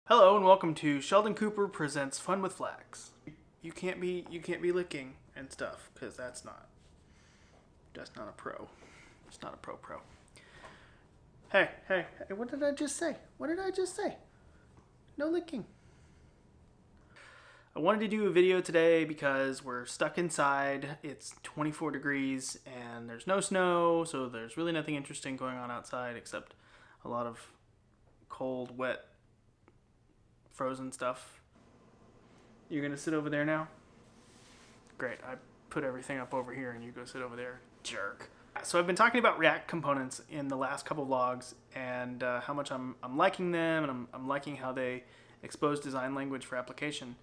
Hello and welcome to Sheldon Cooper presents Fun with Flags. You can't be licking and stuff because that's not a pro. It's not a pro. Hey, what did I just say? No licking. I wanted to do a video today because we're stuck inside. It's 24 degrees and there's no snow, so there's really nothing interesting going on outside except a lot of cold, wet, frozen stuff. You're gonna sit over there now? Great, I put everything up over here and you go sit over there, jerk. So I've been talking about React components in the last couple vlogs and how much I'm liking them, and I'm liking how they expose design language for application.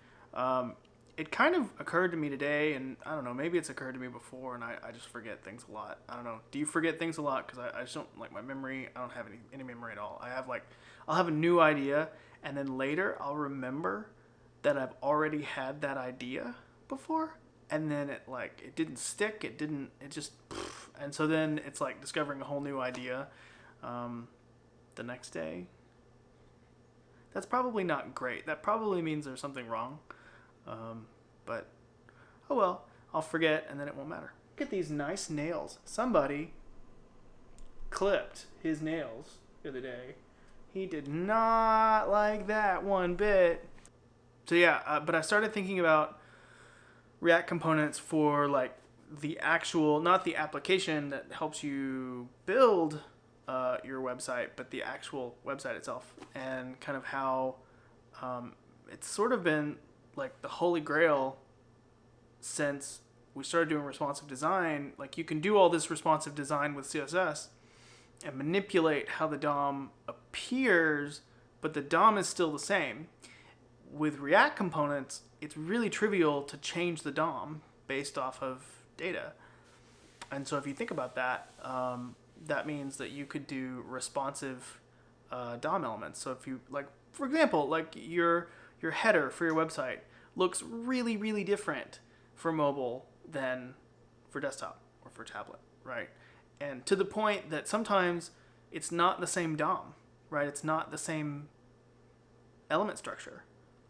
It kind of occurred to me today, and I don't know, maybe it's occurred to me before and I just forget things a lot. I don't know, do you forget things a lot? Because I just don't, like, my memory, I don't have any memory at all. I'll have a new idea and then later I'll remember that I've already had that idea before, and then it didn't stick, it just, and so then it's like discovering a whole new idea the next day. That's probably not great. That probably means there's something wrong. But oh well, I'll forget and then it won't matter. Look at these nice nails. Somebody clipped his nails the other day. He did not like that one bit. So yeah, but I started thinking about React components for like the actual, not the application that helps you build your website, but the actual website itself, and kind of how it's sort of been like the holy grail since we started doing responsive design. Like, you can do all this responsive design with CSS and manipulate how the DOM appears, but the DOM is still the same. With React components, it's really trivial to change the DOM based off of data. And so if you think about that, that means that you could do responsive DOM elements. So if you, like, for example, like your header for your website looks really, really different for mobile than for desktop or for tablet, right? And to the point that sometimes it's not the same DOM, right? It's not the same element structure.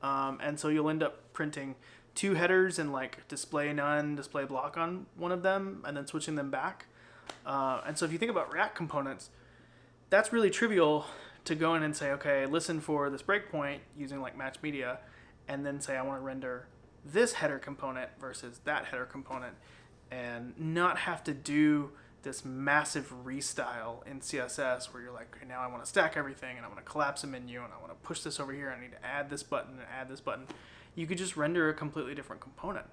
And so you'll end up printing two headers and like display none, display block on one of them, and then switching them back. And so if you think about React components, that's really trivial to go in and say, okay, listen for this breakpoint using like match media, and then say I want to render this header component versus that header component, and not have to do this massive restyle in CSS where you're like, okay, now I want to stack everything and I want to collapse a menu and I want to push this over here. I need to add this button and add this button. You could just render a completely different component.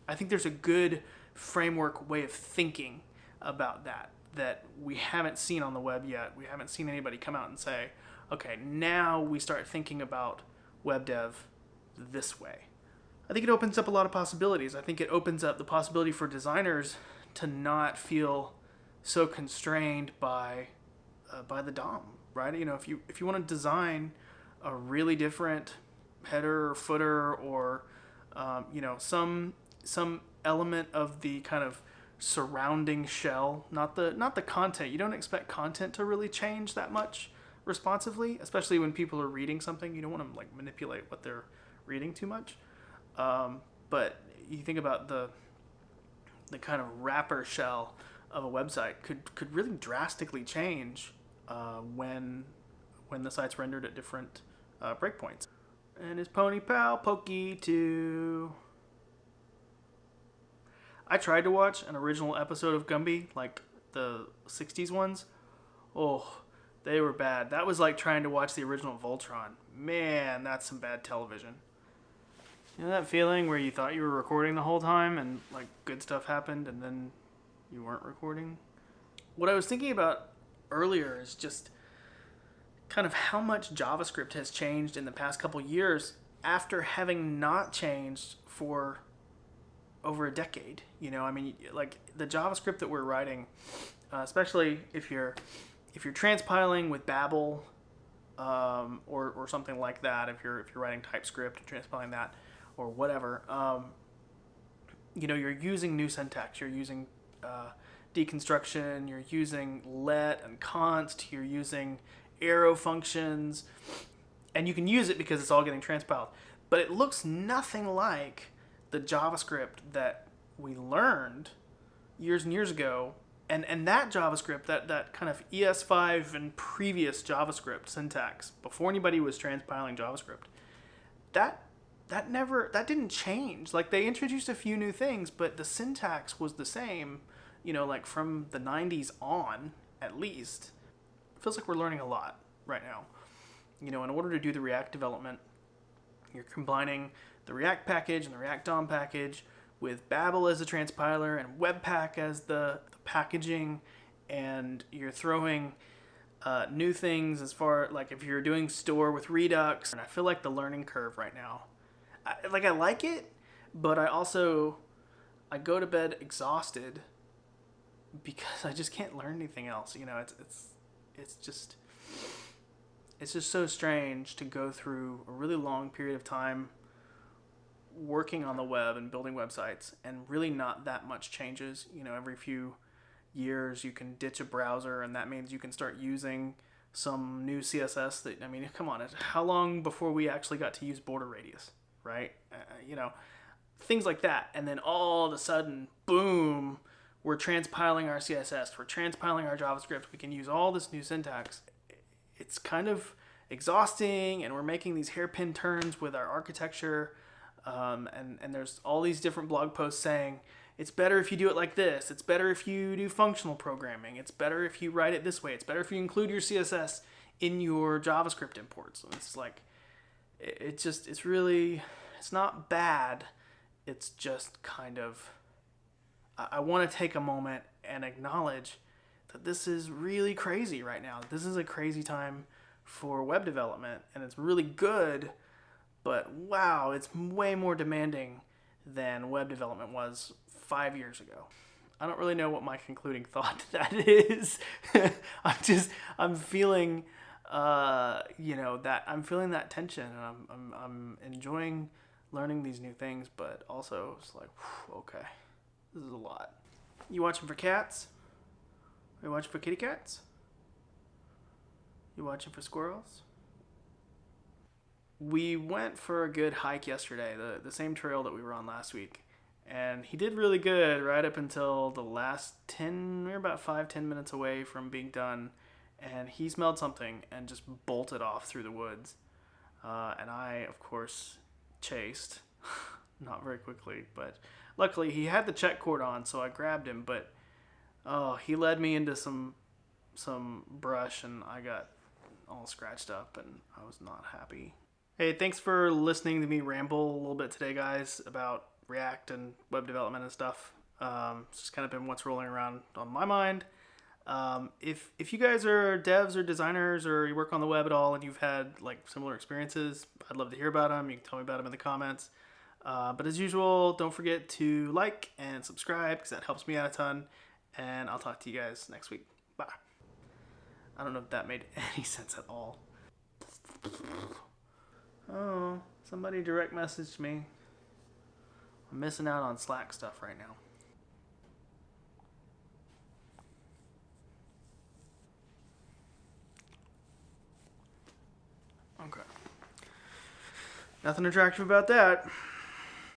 I think there's a good framework way of thinking about that we haven't seen on the web yet. We haven't seen anybody come out and say, okay, now we start thinking about web dev this way. I think it opens up a lot of possibilities. I think it opens up the possibility for designers to not feel so constrained by the DOM, right? You know, if you want to design a really different header or footer, or you know, some element of the kind of surrounding shell, not the content. You don't expect content to really change that much responsively, especially when people are reading something. You don't want to like manipulate what they're reading too much. But you think about the kind of wrapper shell of a website could really drastically change when the site's rendered at different breakpoints. And his pony pal Pokey too. I tried to watch an original episode of Gumby, like the 60s ones. Oh, they were bad. That was like trying to watch the original Voltron. Man, that's some bad television. You know that feeling where you thought you were recording the whole time and like good stuff happened and then you weren't recording? What I was thinking about earlier is just kind of how much JavaScript has changed in the past couple years after having not changed for over a decade. You know, I mean, like the JavaScript that we're writing, especially if you're transpiling with Babel or something like that, if you're writing TypeScript and transpiling that or whatever, you know, you're using new syntax, you're using deconstruction, you're using let and const, you're using arrow functions, And you can use it because it's all getting transpiled. But it looks nothing like the JavaScript that we learned years and years ago. And that JavaScript, that kind of ES5 and previous JavaScript syntax, before anybody was transpiling JavaScript, that didn't change. Like, they introduced a few new things, but the syntax was the same, like from the 90s on, at least. It feels like we're learning a lot right now. In order to do the React development, you're combining the React package and the React DOM package with Babel as the transpiler and Webpack as the packaging, and you're throwing new things as far, like if you're doing store with Redux. And I feel like the learning curve right now, I like it, but I go to bed exhausted because I just can't learn anything else. It's just so strange to go through a really long period of time working on the web and building websites, and really not that much changes. Every few years you can ditch a browser, and that means you can start using some new CSS that, come on, how long before we actually got to use border radius, right? Things like that. And then all of a sudden, boom, we're transpiling our CSS, we're transpiling our JavaScript, we can use all this new syntax. It's kind of exhausting, and we're making these hairpin turns with our architecture. And there's all these different blog posts saying, it's better if you do it like this. It's better if you do functional programming. It's better if you write it this way. It's better if you include your CSS in your JavaScript imports. It's like, it's not bad. It's just kind of, I want to take a moment and acknowledge that this is really crazy right now. This is a crazy time for web development, and it's really good. But wow, it's way more demanding than web development was 5 years ago. I don't really know what my concluding thought to that is. I'm feeling, I'm feeling that tension, and I'm enjoying learning these new things, but also it's like, okay, this is a lot. You watching for cats? Are you watching for kitty cats? You watching for squirrels? We went for a good hike yesterday, the same trail that we were on last week. And he did really good right up until the last we were about 5-10 minutes away from being done. And he smelled something and just bolted off through the woods. And I, of course, chased. Not very quickly, but luckily he had the check cord on, so I grabbed him. But he led me into some brush, and I got all scratched up, and I was not happy. Hey, thanks for listening to me ramble a little bit today, guys, about React and web development and stuff. It's just kind of been what's rolling around on my mind. If you guys are devs or designers, or you work on the web at all and you've had like similar experiences, I'd love to hear about them. You can tell me about them in the comments. But as usual, don't forget to like and subscribe, because that helps me out a ton. And I'll talk to you guys next week. Bye. I don't know if that made any sense at all. Oh, somebody direct messaged me. I'm missing out on Slack stuff right now. Okay. Nothing attractive about that.